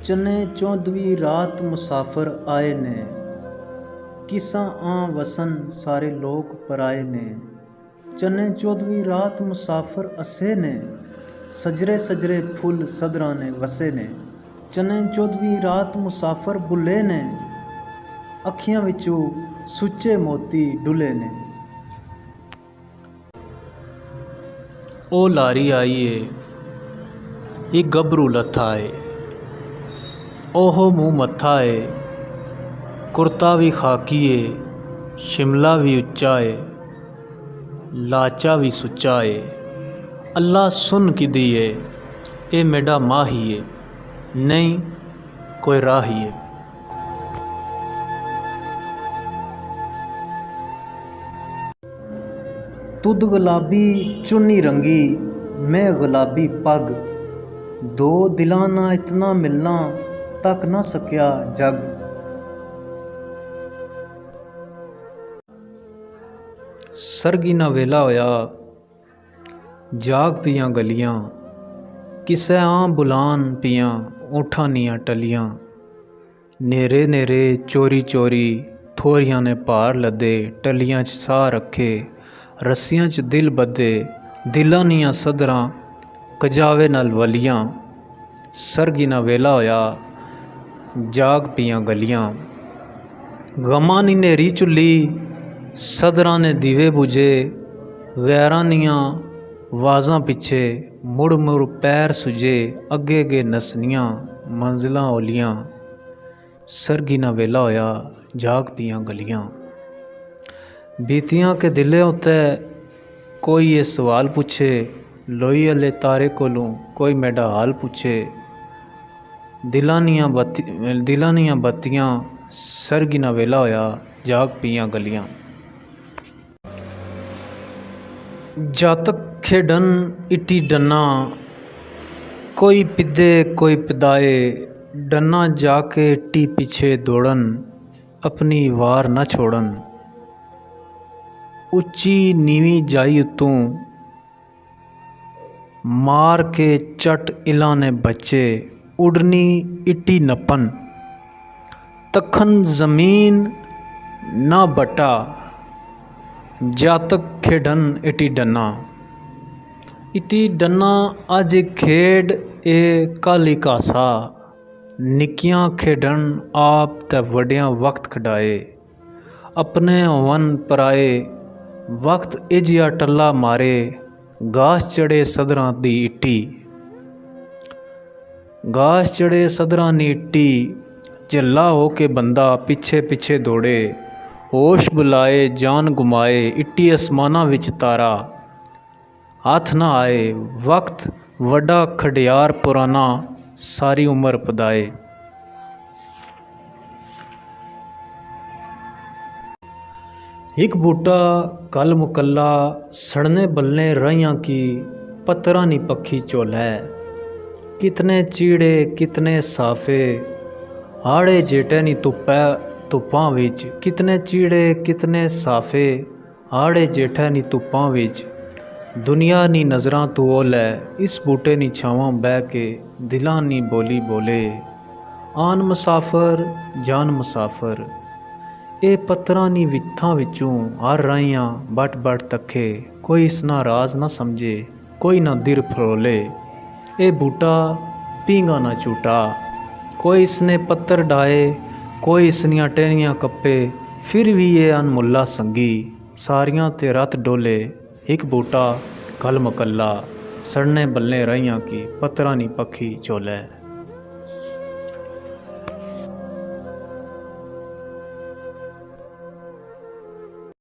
चने 14वीं रात मुसाफिर आए ने, किसा वसन सारे लोग पराए ने। चने 14वीं रात मुसाफिर असे ने, सजरे सजरे फुल सदरां ने वसे ने। चने 14वीं रात मुसाफिर बुले ने, अखियां विचों सुच्चे मोती डुले ने। ओ लारी आई ए, ये गभरू लथा है, ओहो मुँह मत्था है। कुर्ता भी खाकी है, शिमला भी उच्चा है, लाचा भी सुच्चा है। अल्लाह सुन कि दी है, ए मेरा माही है, नहीं कोई राही है। तुद गुलाबी चुन्नी रंगी, मैं गुलाबी पग, दो दिलां ना इतना मिलना तक ना सकिया जग। सरगी ना वेला होया, जाग पियां गलियां, किसै बुलान पियां ऊठां नियां टलियां। नेरे नेरे चोरी चोरी थोरियां ने भार लदे, टलियां च साह रखे, रस्सियां च दिल बद्धे, दिलां नियां सदरां कजावे नाल वलियां। सरगी ना वेला होया, जाग पियां गलियां, गमां नी नेरी चुल्ली, सदरां ने दीवे बुझे, गैरां नियां वाजां पिछे मुड़ मुड़ पैर सुजे, अगे अगे नसनियां मंजिलां ओलियां। सरगी ना वेला होया, जाग पियां गलियां। बीतियां के दिले उत्ते कोई ये सवाल पूछे, लोई अले तारे कोलों कोई मेरा हाल पूछे। दिलां नियां बत्तियां, सरगी ना वेला होया, जाग पियां गलियां। जातक खेडन इटी डन्ना, कोई पिदे कोई पिदाए, डन्ना जाके इट्टी पीछे दौड़न, अपनी वार न छोड़न। उच्ची नीवी जाई उत्तों मार के चट इलां ने बच्चे, उड़नी इट्टी नपन, तखन जमीन ना बटा, जातक खेडन इटी डन्ना। इटी डन्ना अज खेड ए कल ही कासा, निक्कियां खेडन आप ते वड्डियां वक्त खडाए। अपने होवन पराए वक्त इजिया टल्ला मारे, घास चढ़े सदरां दी इट्टी। घास चढ़े सदरां दी इट्टी, झल्ला हो के बंदा पिछे पिछे दौड़े, होश बुलाए जान गुमाए, इट्टी आसमाना विच तारा हाथ ना आए। वक्त वड्डा खडियार पुराना, सारी उम्र पदाए। एक बूटा कल मुकल्ला, सड़ने बलने रहियां की, पत्तरा नी पखी चोलै। कितने चीड़े कितने साफे, हाड़े जेठे नी धुप्पां विच। कितने चीड़े कितने साफे, हाड़े जेठे नी धुप्पां विच। दुनिया नी नज़रां तू ओलै, इस बूटे नी छावां बह के, दिलां नी बोली बोले। आन मुसाफिर जान मुसाफिर, ए पत्तरां नी वित्थां विचों हर राहियां बट बट तके। कोई इसना राज ना समझे, कोई ना दिल फरोले। ए बूटा पींगा ना झूटा, कोई इसने पत्तर डाए, कोई इसनियां टहनियां कप्पे। फिर भी ये अनमुल्ला संगी, सारियां ते रत डोले। एक बूटा कल मुकल्ला, सड़ने बलने रहियां की, पत्तरा नी पखी चोलै।